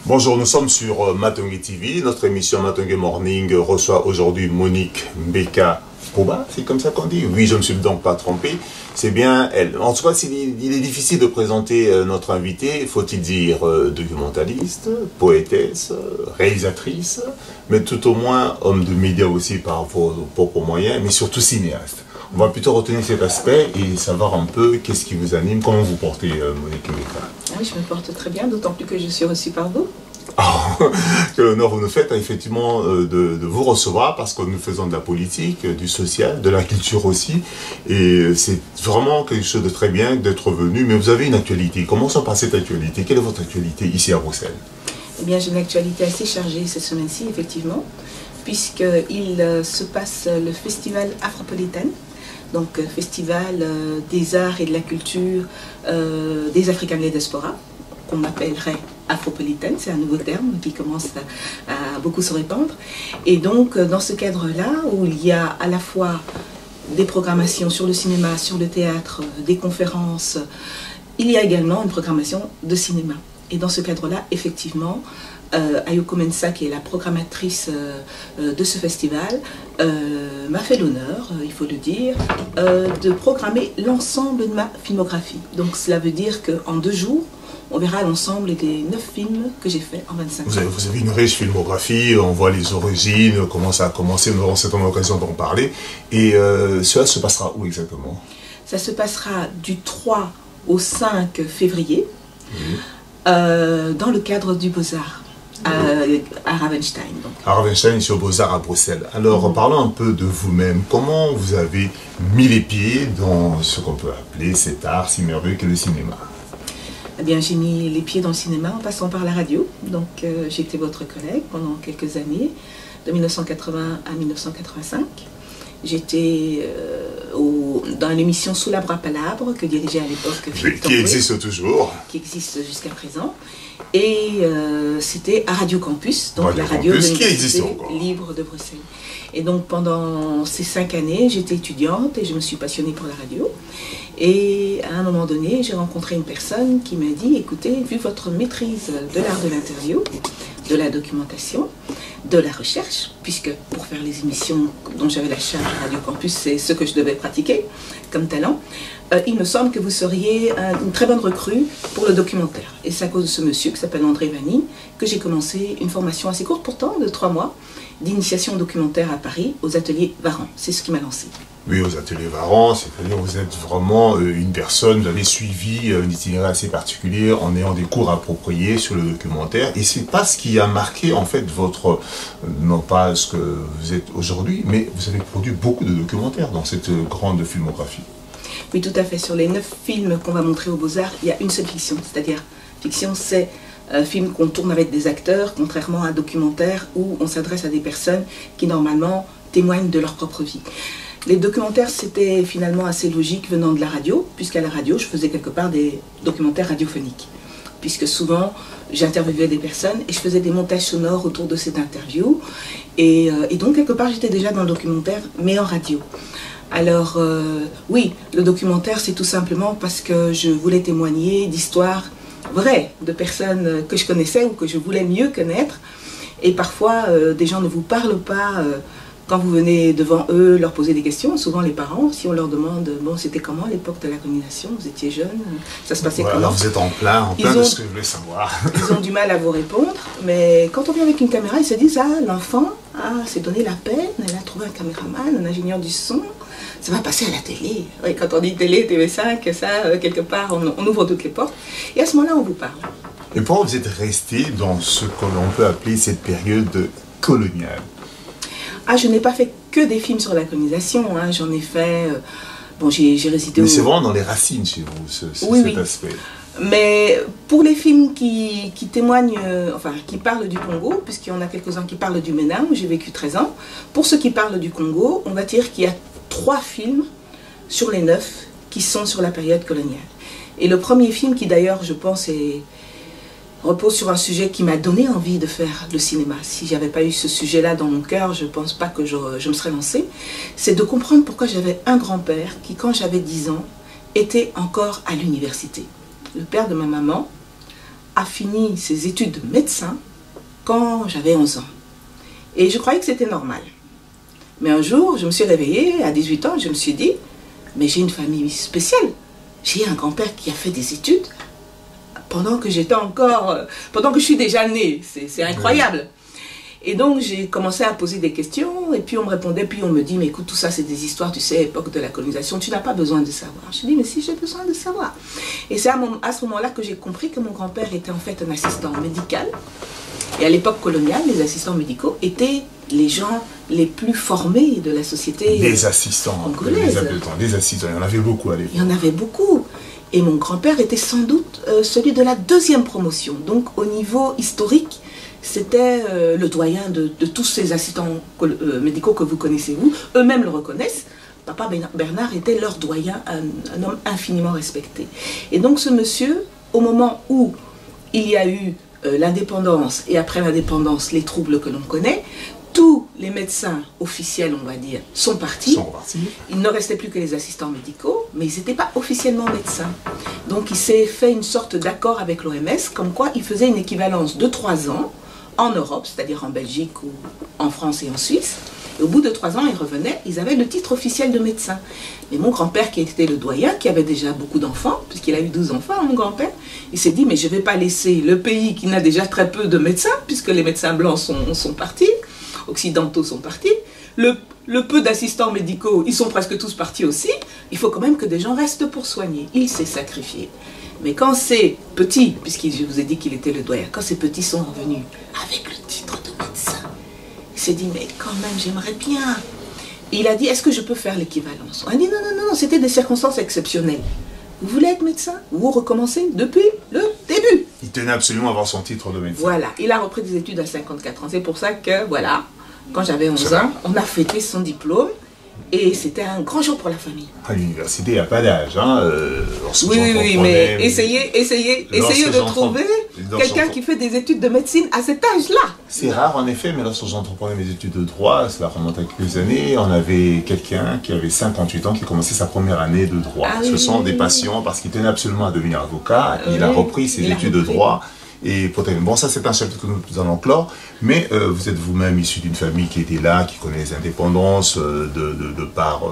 Bonjour, nous sommes sur Matongue TV. Notre émission Matongue Morning reçoit aujourd'hui Monique Mbeka Poba, c'est comme ça qu'on dit? Oui, je ne me suis donc pas trompé. C'est bien elle. En tout cas, il est difficile de présenter notre invitée, faut-il dire documentaliste, poétesse, réalisatrice, mais tout au moins homme de médias aussi par vos propres moyens, mais surtout cinéaste. On va plutôt retenir cet aspect et savoir un peu qu'est-ce qui vous anime, comment vous portez Monique Mbeka. Oui, je me porte très bien, d'autant plus que je suis reçue par vous. Oh, quel honneur vous nous faites effectivement de vous recevoir parce que nous faisons de la politique, du social, de la culture aussi et c'est vraiment quelque chose de très bien d'être venu, mais vous avez une actualité. Commençons par cette actualité. Quelle est votre actualité ici à Bruxelles? Eh bien, j'ai une actualité assez chargée cette semaine-ci, effectivement, puisqu'il se passe le festival Afropolitan, donc festival des arts et de la culture des Africains de la diaspora, qu'on appellerait Afropolitan, c'est un nouveau terme qui commence à beaucoup se répandre. Et donc, dans ce cadre-là, où il y a à la fois des programmations sur le cinéma, sur le théâtre, des conférences, il y a également une programmation de cinéma. Et dans ce cadre-là, effectivement, Ayoko Mensah, qui est la programmatrice de ce festival, m'a fait l'honneur, il faut le dire, de programmer l'ensemble de ma filmographie. Donc cela veut dire qu'en 2 jours, on verra l'ensemble des 9 films que j'ai faits en 25 ans. Vous avez une riche filmographie, on voit les origines, comment ça a commencé, nous aurons certainement l'occasion d'en parler. Et cela se passera où exactement? Ça se passera du 3 au 5 février, dans le cadre du Beaux-Arts. À Ravenstein. Donc. À Ravenstein, sur Beaux-Arts à Bruxelles. Alors, parlons un peu de vous-même. Comment vous avez mis les pieds dans ce qu'on peut appeler cet art si merveilleux qu'est le cinéma? Eh bien, j'ai mis les pieds dans le cinéma en passant par la radio. Donc, j'étais votre collègue pendant quelques années, de 1980 à 1985. J'étais dans l'émission Sous l'arbre à palabre que dirigeait à l'époque Philippe Tamboué, qui existe toujours. Qui existe jusqu'à présent. Et c'était à Radio Campus, donc la radio de l'Université libre de Bruxelles. Et donc pendant ces 5 années, j'étais étudiante et je me suis passionnée pour la radio. Et à un moment donné, j'ai rencontré une personne qui m'a dit, écoutez, vu votre maîtrise de l'art de l'interview, de la documentation, de la recherche, puisque pour faire les émissions dont j'avais la charge à Radio Campus, c'est ce que je devais pratiquer comme talent, il me semble que vous seriez une très bonne recrue pour le documentaire. Et c'est à cause de ce monsieur qui s'appelle André Vanni que j'ai commencé une formation assez courte pourtant, de 3 mois, d'initiation documentaire à Paris, aux ateliers Varan. C'est ce qui m'a lancé. Oui, aux ateliers Varan, c'est-à-dire vous êtes vraiment une personne, vous avez suivi un itinéraire assez particulier en ayant des cours appropriés sur le documentaire. Et c'est pas ce qui a marqué en fait votre, non pas ce que vous êtes aujourd'hui, mais vous avez produit beaucoup de documentaires dans cette grande filmographie. Oui, tout à fait. Sur les 9 films qu'on va montrer aux Beaux-Arts, il y a une seule fiction. C'est-à-dire, fiction, c'est un film qu'on tourne avec des acteurs, contrairement à un documentaire où on s'adresse à des personnes qui, normalement, témoignent de leur propre vie. Les documentaires, c'était finalement assez logique venant de la radio, puisqu'à la radio, je faisais quelque part des documentaires radiophoniques. Puisque souvent, j'interviewais des personnes et je faisais des montages sonores autour de cette interview. Et donc, quelque part, j'étais déjà dans le documentaire, mais en radio. Alors, oui, le documentaire, c'est tout simplement parce que je voulais témoigner d'histoires vraies, de personnes que je connaissais ou que je voulais mieux connaître. Et parfois, des gens ne vous parlent pas quand vous venez devant eux, leur poser des questions. Souvent, les parents, si on leur demande, bon, c'était comment à l'époque de la colonisation, vous étiez jeune, ça se passait comment? Vous êtes en plein de ce que je voulais savoir. Ils ont du mal à vous répondre, mais quand on vient avec une caméra, ils se disent, ah, l'enfant s'est donné la peine, elle a trouvé un caméraman, un ingénieur du son, ça va passer à la télé. Oui, quand on dit télé, TV5, ça, quelque part, on ouvre toutes les portes. Et à ce moment-là, on vous parle. Et pourquoi vous êtes resté dans ce que l'on peut appeler cette période coloniale? Ah, je n'ai pas fait que des films sur la colonisation, hein. J'en ai fait... bon, j'ai résidé... Mais c'est vraiment dans les racines chez vous, cet aspect. Mais pour les films qui témoignent, enfin, qui parlent du Congo, puisqu'il y en a quelques-uns qui parlent du MENA, où j'ai vécu 13 ans, pour ceux qui parlent du Congo, on va dire qu'il y a 3 films sur les 9 qui sont sur la période coloniale. Et le premier film, qui d'ailleurs, je pense, repose sur un sujet qui m'a donné envie de faire le cinéma. Si j'avais pas eu ce sujet-là dans mon cœur, je pense pas que je me serais lancée. C'est de comprendre pourquoi j'avais un grand-père qui, quand j'avais 10 ans, était encore à l'université. Le père de ma maman a fini ses études de médecin quand j'avais 11 ans. Et je croyais que c'était normal. Mais un jour, je me suis réveillée, à 18 ans, je me suis dit, mais j'ai une famille spéciale. J'ai un grand-père qui a fait des études pendant que j'étais encore, pendant que je suis déjà née. C'est incroyable. Et donc, j'ai commencé à poser des questions, et puis on me répondait, puis on me dit, mais écoute, tout ça, c'est des histoires, tu sais, époque de la colonisation, tu n'as pas besoin de savoir. Je dis, mais si, j'ai besoin de savoir. Et c'est à ce moment-là que j'ai compris que mon grand-père était en fait un assistant médical. Et à l'époque coloniale, les assistants médicaux étaient les gens les plus formés de la société des assistants, congolaise. Des assistants, il y en avait beaucoup à l'époque. Il y en avait beaucoup. Et mon grand-père était sans doute celui de la deuxième promotion. Donc au niveau historique, c'était le doyen de tous ces assistants médicaux que vous connaissez, vous. Eux-mêmes le reconnaissent. Papa Bernard était leur doyen, un homme infiniment respecté. Et donc ce monsieur, au moment où il y a eu l'indépendance et après l'indépendance, les troubles que l'on connaît, tous les médecins officiels, on va dire, sont partis. Il ne restait plus que les assistants médicaux, mais ils n'étaient pas officiellement médecins. Donc il s'est fait une sorte d'accord avec l'OMS, comme quoi il faisait une équivalence de 3 ans en Europe, c'est-à-dire en Belgique ou en France et en Suisse. Et au bout de 3 ans, ils revenaient, ils avaient le titre officiel de médecin. Mais mon grand-père, qui était le doyen, qui avait déjà beaucoup d'enfants, puisqu'il a eu 12 enfants, mon grand-père, il s'est dit, mais je ne vais pas laisser le pays qui n'a déjà très peu de médecins, puisque les médecins blancs sont partis, occidentaux sont partis, le peu d'assistants médicaux, ils sont presque tous partis aussi, il faut quand même que des gens restent pour soigner. Il s'est sacrifié. Mais quand ces petits, puisque je vous ai dit qu'il était le doyen, quand ces petits sont revenus avec le titre de médecin, il s'est dit, mais quand même, j'aimerais bien. Et il a dit, est-ce que je peux faire l'équivalence? On a dit, non, non, non, c'était des circonstances exceptionnelles. Vous voulez être médecin? Vous recommencez depuis le début. Il tenait absolument à avoir son titre de médecin. Voilà, il a repris des études à 54 ans. C'est pour ça que, voilà, quand j'avais 11 ans, on a fêté son diplôme. Et c'était un grand jour pour la famille. À l'université, il n'y a pas d'âge. Hein, oui, mais essayez de trouver quelqu'un qui fait des études de médecine à cet âge-là. C'est rare en effet, mais lorsque j'entreprenais mes études de droit, cela remonte à quelques années, on avait quelqu'un qui avait 58 ans qui commençait sa première année de droit. Ce sont des patients, parce qu'il tenait absolument à devenir avocat, il a repris ses études de droit. Et bon, ça c'est un chapitre que nous allons clore, mais vous êtes vous-même issu d'une famille qui était là, qui connaît les indépendances, de par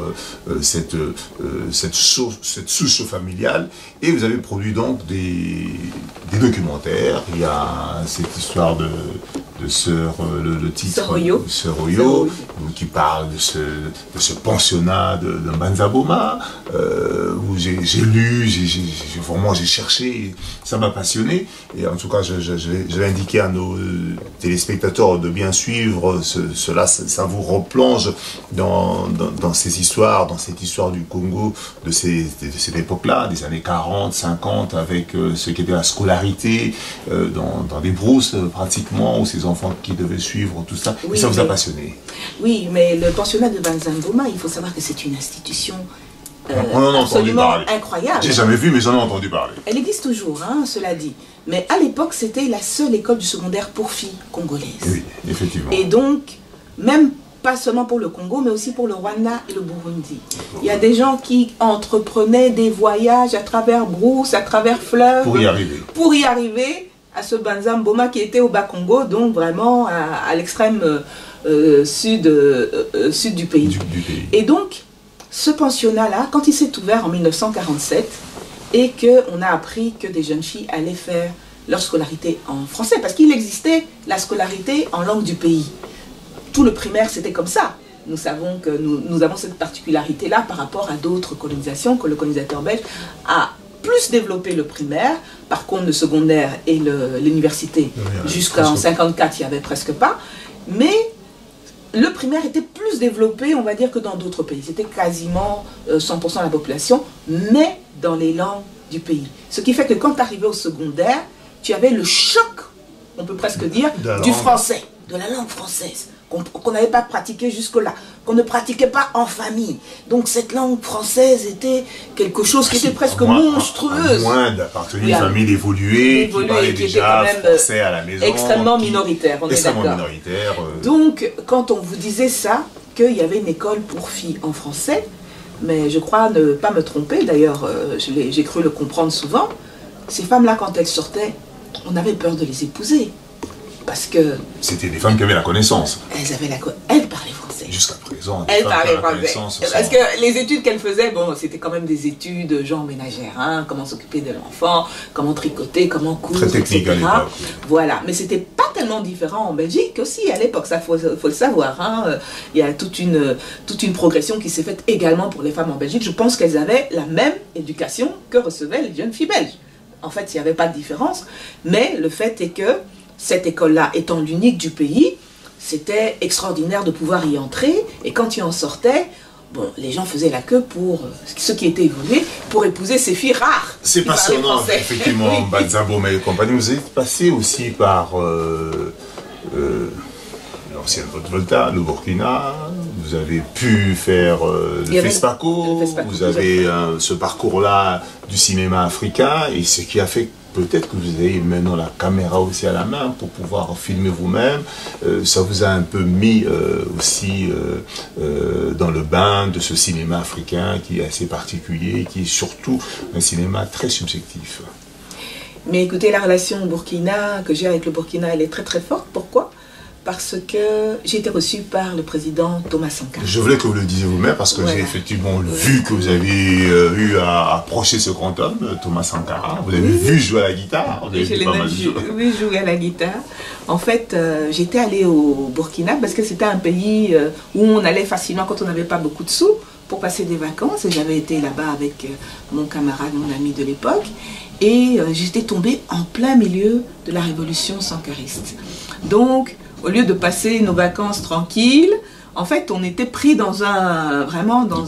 cette souche familiale, et vous avez produit donc des documentaires. Il y a cette histoire de Sœur, le titre, Sœur Oyo, qui parle de ce pensionnat de Mbanza Boma, où j'ai lu, j'ai cherché, ça m'a passionné, et en tout cas je vais indiquer à nos téléspectateurs de bien suivre cela, ça vous replonge dans ces histoires, dans cette histoire du Congo de cette époque-là, des années 40, 50, avec ce qui était la scolarité dans des brousses pratiquement, où ces enfants qui devaient suivre tout ça, et ça vous a passionné. Oui, mais le pensionnat de Mbanza Boma, il faut savoir que c'est une institution on en a absolument entendu parler. Incroyable. J'ai jamais vu, mais j'en ai entendu parler. Elle existe toujours, hein, cela dit. Mais à l'époque, c'était la seule école du secondaire pour filles congolaises. Oui, effectivement. Et donc, même pas seulement pour le Congo, mais aussi pour le Rwanda et le Burundi. Il y a des gens qui entreprenaient des voyages à travers brousses, à travers fleuves. Pour y arriver. Pour y arriver à ce Mbanza Boma qui était au Bas-Congo, donc vraiment à l'extrême sud du pays. Du pays. Et donc, ce pensionnat-là, quand il s'est ouvert en 1947, et qu'on a appris que des jeunes filles allaient faire leur scolarité en français, parce qu'il existait la scolarité en langue du pays. Tout le primaire, c'était comme ça. Nous savons que nous avons cette particularité-là par rapport à d'autres colonisations, que le colonisateur belge a plus développé le primaire. Par contre, le secondaire et l'université, jusqu'en 1954, il n'y avait presque pas. Mais le primaire était plus développé, on va dire, que dans d'autres pays. C'était quasiment 100% de la population, mais dans les langues du pays. Ce qui fait que quand tu arrivais au secondaire, tu avais le choc, on peut presque dire, du français, de la langue française, qu'on n'avait pas pratiqué jusque-là, qu'on ne pratiquait pas en famille. Donc cette langue française était quelque chose qui était presque monstrueuse. À moins d'appartenir à une famille évoluée, qui parlait déjà français à la maison. Extrêmement minoritaire, on est d'accord. Extrêmement minoritaire. Donc quand on vous disait ça, qu'il y avait une école pour filles en français, mais je crois ne pas me tromper, d'ailleurs j'ai cru le comprendre souvent, ces femmes-là quand elles sortaient, on avait peur de les épouser. Parce que... C'était des femmes qui avaient la connaissance. Elles parlaient français. Jusqu'à présent. Elles parlaient français. Parce que les études qu'elles faisaient, bon, c'était quand même des études genre ménagères, hein, comment s'occuper de l'enfant, comment tricoter, comment coudre, très technique etc. à l'époque. Voilà, mais c'était pas tellement différent en Belgique aussi à l'époque, ça faut le savoir. Hein. Il y a toute une progression qui s'est faite également pour les femmes en Belgique. Je pense qu'elles avaient la même éducation que recevaient les jeunes filles belges. En fait, il n'y avait pas de différence, mais le fait est que cette école-là étant l'unique du pays, c'était extraordinaire de pouvoir y entrer. Et quand tu en sortais, bon, les gens faisaient la queue pour ceux qui étaient évolués pour épouser ces filles rares. C'est passionnant, effectivement, oui. Badzabo et compagnie. Vous êtes passé aussi par l'ancienne Volta, le Burkina. Vous avez pu faire le FESPACO. Vous avez ce parcours-là du cinéma africain. Et ce qui a fait peut-être que vous avez maintenant la caméra aussi à la main pour pouvoir filmer vous-même. Ça vous a un peu mis aussi dans le bain de ce cinéma africain qui est assez particulier, qui est surtout un cinéma très subjectif. Mais écoutez, la relation au Burkina que j'ai avec le Burkina, elle est très très forte. Pourquoi ? Parce que j'ai été reçue par le président Thomas Sankara. Je voulais que vous le disiez vous-même parce que voilà. J'ai effectivement vu que vous avez eu à approcher ce grand homme, Thomas Sankara. Vous avez vu jouer à la guitare. Je l'ai même vu jouer à la guitare. En fait, j'étais allée au Burkina parce que c'était un pays où on allait facilement quand on n'avait pas beaucoup de sous pour passer des vacances. Et j'avais été là-bas avec mon camarade, mon ami de l'époque. Et j'étais tombée en plein milieu de la révolution sankariste. Donc, au lieu de passer nos vacances tranquilles, en fait, on était pris dans un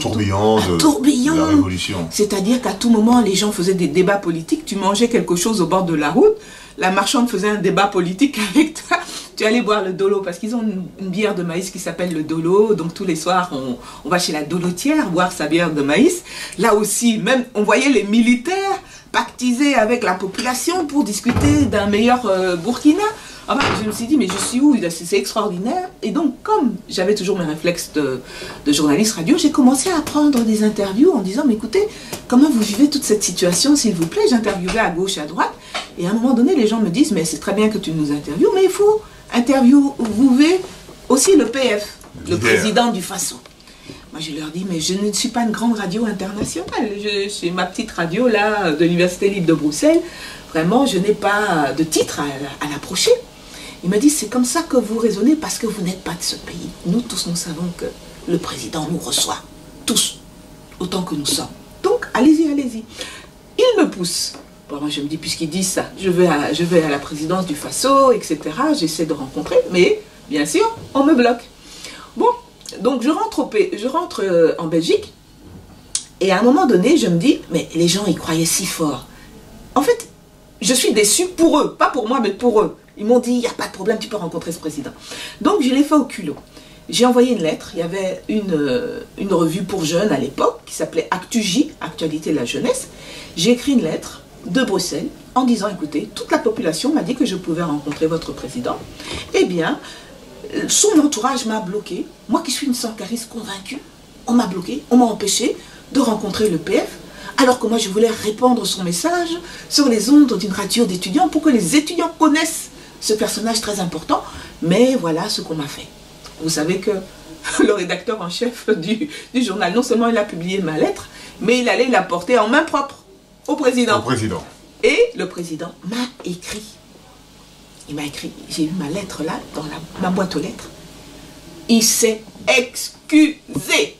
tourbillon de la révolution. C'est-à-dire qu'à tout moment, les gens faisaient des débats politiques. Tu mangeais quelque chose au bord de la route, la marchande faisait un débat politique avec toi. Tu allais boire le dolo parce qu'ils ont une bière de maïs qui s'appelle le dolo. Donc tous les soirs, on va chez la dolotière boire sa bière de maïs. Là aussi, même on voyait les militaires pactiser avec la population pour discuter d'un meilleur Burkina. Ah bah, je me suis dit, mais je suis où? C'est extraordinaire. Et donc, comme j'avais toujours mes réflexes de journaliste radio, j'ai commencé à prendre des interviews en disant, mais écoutez, comment vous vivez toute cette situation, s'il vous plaît? J'interviewais à gauche, à droite. Et à un moment donné, les gens me disent, mais c'est très bien que tu nous interviewes, mais il faut interviewer aussi le PF, le président du Faso. Moi, je leur dis, mais je ne suis pas une grande radio internationale. C'est ma petite radio, là, de l'Université libre de Bruxelles. Vraiment, je n'ai pas de titre à l'approcher. Il m'a dit, c'est comme ça que vous raisonnez parce que vous n'êtes pas de ce pays. Nous tous, nous savons que le président nous reçoit. Tous. Autant que nous sommes. Donc, allez-y, allez-y. Il me pousse. Bon, moi, je me dis, puisqu'il dit ça, je vais à la présidence du Faso, etc. J'essaie de rencontrer, mais bien sûr, on me bloque. Bon, donc je rentre en Belgique. Et à un moment donné, je me dis, mais les gens y croyaient si fort. En fait, je suis déçue pour eux. Pas pour moi, mais pour eux. Ils m'ont dit, il n'y a pas de problème, tu peux rencontrer ce président. Donc, je l'ai fait au culot. J'ai envoyé une lettre. Il y avait une revue pour jeunes à l'époque qui s'appelait Actu-J, Actualité de la jeunesse. J'ai écrit une lettre de Bruxelles en disant, écoutez, toute la population m'a dit que je pouvais rencontrer votre président. Eh bien, son entourage m'a bloqué. Moi qui suis une sankariste convaincue, on m'a bloqué, on m'a empêché de rencontrer le PF. Alors que moi, je voulais répandre son message sur les ondes d'une radio d'étudiants pour que les étudiants connaissent ce personnage très important. Mais voilà ce qu'on m'a fait. Vous savez que le rédacteur en chef du journal, non seulement il a publié ma lettre, mais il allait la porter en main propre au président. Et le président m'a écrit. Il m'a écrit, j'ai eu ma lettre là, dans ma boîte aux lettres. Il s'est excusé.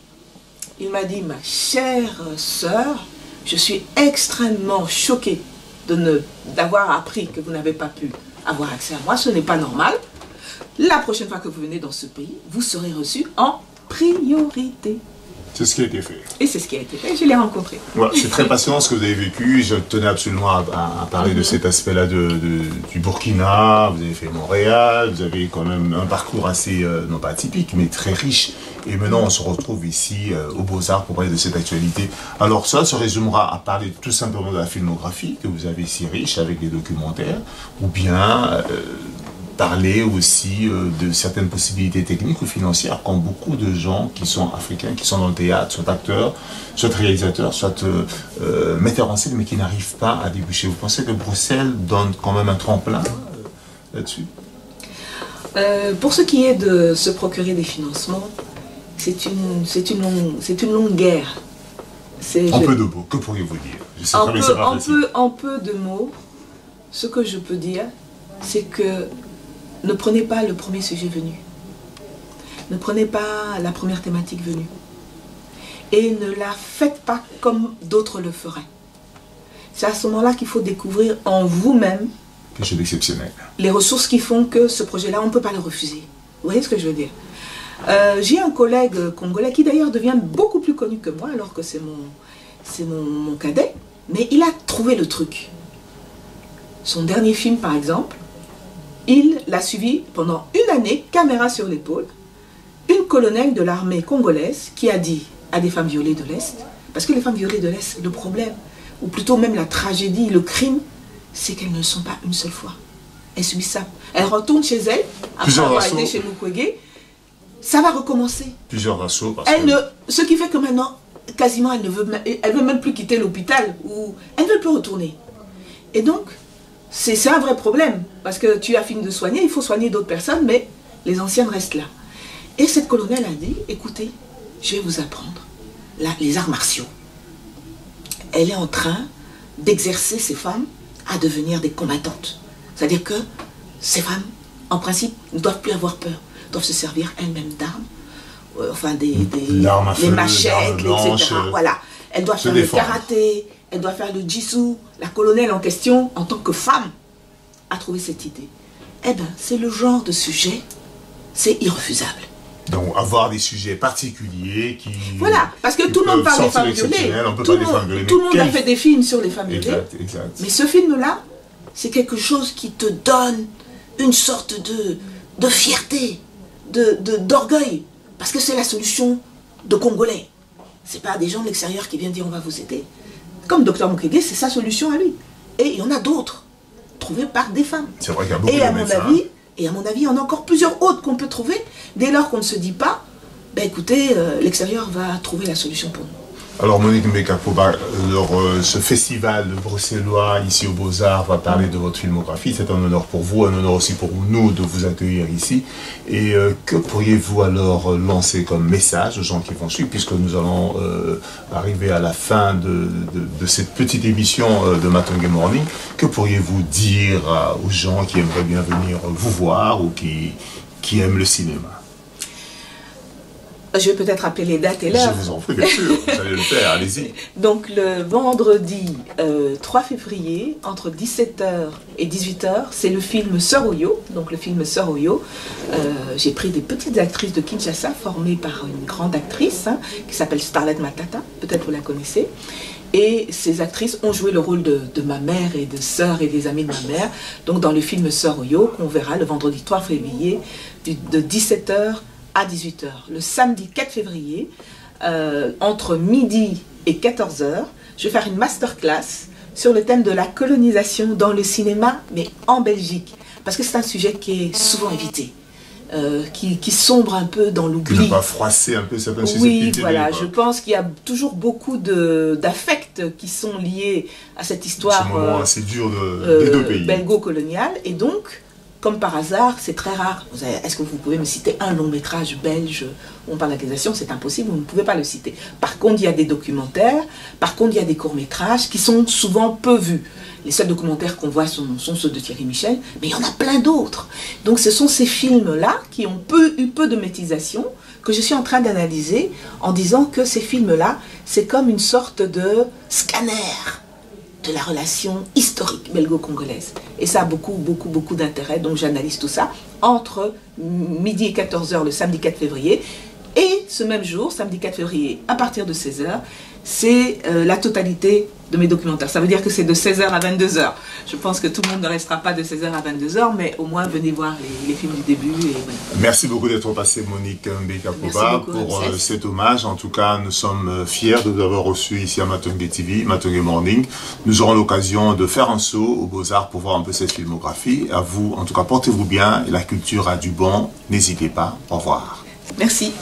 Il m'a dit, ma chère sœur, je suis extrêmement choquée d'avoir appris que vous n'avez pas pu avoir accès à moi. Ce n'est pas normal. La prochaine fois que vous venez dans ce pays, vous serez reçu en priorité. C'est ce qui a été fait. Et c'est ce qui a été fait, je l'ai rencontré. Ouais, c'est très passionnant ce que vous avez vécu. Je tenais absolument à parler de cet aspect-là du Burkina. Vous avez fait Montréal, vous avez quand même un parcours assez, non pas atypique, mais très riche. Et maintenant, on se retrouve ici aux Beaux-Arts pour parler de cette actualité. Alors ça se résumera à parler tout simplement de la filmographie que vous avez si riche avec des documentaires, ou bien parler aussi de certaines possibilités techniques ou financières, comme beaucoup de gens qui sont africains, qui sont dans le théâtre, soit acteurs, soit réalisateurs, soit metteurs en scène, mais qui n'arrivent pas à déboucher. Vous pensez que Bruxelles donne quand même un tremplin là-dessus? Pour ce qui est de se procurer des financements, c'est une longue guerre. En peu de mots, que pourriez-vous dire? En peu de mots, ce que je peux dire, c'est que ne prenez pas le premier sujet venu. Ne prenez pas la première thématique venue. Et ne la faites pas comme d'autres le feraient. C'est à ce moment-là qu'il faut découvrir en vous-même quelque chose d'exceptionnel. Les ressources qui font que ce projet-là, on ne peut pas le refuser. Vous voyez ce que je veux dire? J'ai un collègue congolais qui d'ailleurs devient beaucoup plus connu que moi, alors que c'est mon cadet, mais il a trouvé le truc. Son dernier film, par exemple, il l'a suivi pendant une année, caméra sur l'épaule, une colonelle de l'armée congolaise qui a dit à des femmes violées de l'Est, parce que les femmes violées de l'Est, le problème, ou plutôt même la tragédie, le crime, c'est qu'elles ne le sont pas une seule fois. Elles subissent ça. Elles retournent chez elles, après avoir été chez Mukwege, ça va recommencer. Plusieurs assauts. Ce qui fait que maintenant, quasiment, elle veut même plus quitter l'hôpital, ou elle ne veut plus retourner. Et donc, c'est un vrai problème, parce que tu as fini de soigner, il faut soigner d'autres personnes, mais les anciennes restent là. Et cette colonelle a dit, écoutez, je vais vous apprendre les arts martiaux. Elle est en train d'exercer ces femmes à devenir des combattantes. C'est-à-dire que ces femmes, en principe, ne doivent plus avoir peur, doivent se servir elles-mêmes d'armes, enfin des machettes, etc. Voilà. Elles doivent faire le karaté, elles doivent faire le jitsu. La colonelle en question, en tant que femme, a trouvé cette idée. Eh bien, c'est le genre de sujet, c'est irrefusable. Donc, avoir des sujets particuliers qui... Voilà, parce que tout le monde parle des femmes violées. Tout le monde a fait des films sur les femmes violées. Exact. Mais ce film-là, c'est quelque chose qui te donne une sorte de fierté, d'orgueil. Parce que c'est la solution de Congolais. Ce n'est pas des gens de l'extérieur qui viennent dire on va vous aider. Comme Dr Mukwege, c'est sa solution à lui. Et il y en a d'autres, trouvées par des femmes. C'est vrai qu'il y a beaucoup de médecins. Et à mon avis, il y en a encore plusieurs autres qu'on peut trouver, dès lors qu'on ne se dit pas, ben écoutez, l'extérieur va trouver la solution pour nous. Alors Monique Mbeka Poba, ce festival bruxellois ici aux Beaux-Arts va parler de votre filmographie. C'est un honneur pour vous, un honneur aussi pour nous de vous accueillir ici. Et que pourriez-vous alors lancer comme message aux gens qui vont suivre, puisque nous allons arriver à la fin de cette petite émission de Matonge Morning. Que pourriez-vous dire aux gens qui aimeraient bien venir vous voir ou qui aiment le cinéma? Je vais peut-être rappeler les dates et l'heure. Je vous en prie, bien sûr, vous allez le faire, allez-y. Donc le vendredi 3 février, entre 17 h et 18 h, c'est le film Sœur Oyo. Donc le film Sœur Oyo, j'ai pris des petites actrices de Kinshasa, formées par une grande actrice qui s'appelle Starlet Matata, peut-être vous la connaissez. Et ces actrices ont joué le rôle de ma mère et de sœurs et des amis de ma mère. Donc dans le film Sœur Oyo, qu'on verra le vendredi 3 février, de 17 h à 18 h. Le samedi 4 février, entre midi et 14 h, je vais faire une masterclass sur le thème de la colonisation dans le cinéma, mais en Belgique. Parce que c'est un sujet qui est souvent évité, qui sombre un peu dans l'oubli. Qui n'a pas froissé un peu certaines susceptibilités. Oui, voilà, je pense qu'il y a toujours beaucoup d'affects qui sont liés à cette histoire assez dur des deux pays. Belgo-coloniale, et donc... Comme par hasard, c'est très rare. Est-ce que vous pouvez me citer un long métrage belge où on parle d'accusation? C'est impossible, vous ne pouvez pas le citer. Par contre, il y a des documentaires, par contre, il y a des courts-métrages qui sont souvent peu vus. Les seuls documentaires qu'on voit sont ceux de Thierry Michel, mais il y en a plein d'autres. Donc ce sont ces films-là qui ont eu peu de médiatisation, que je suis en train d'analyser en disant que ces films-là, c'est comme une sorte de scanner de la relation historique belgo-congolaise. Et ça a beaucoup d'intérêt, donc j'analyse tout ça entre midi et 14 h le samedi 4 février. Et ce même jour, samedi 4 février, à partir de 16 h, c'est la totalité de mes documentaires. Ça veut dire que c'est de 16 h à 22 h. Je pense que tout le monde ne restera pas de 16 h à 22 h, mais au moins venez voir les films du début. Et voilà. Merci beaucoup d'être passé, Monique Mbeka Poba, pour cet hommage. En tout cas, nous sommes fiers de vous avoir reçu ici à Matongué TV, Matongué Morning. Nous aurons l'occasion de faire un saut aux Beaux-Arts pour voir un peu cette filmographie. À vous, en tout cas, portez-vous bien et la culture a du bon. N'hésitez pas. Au revoir. Merci.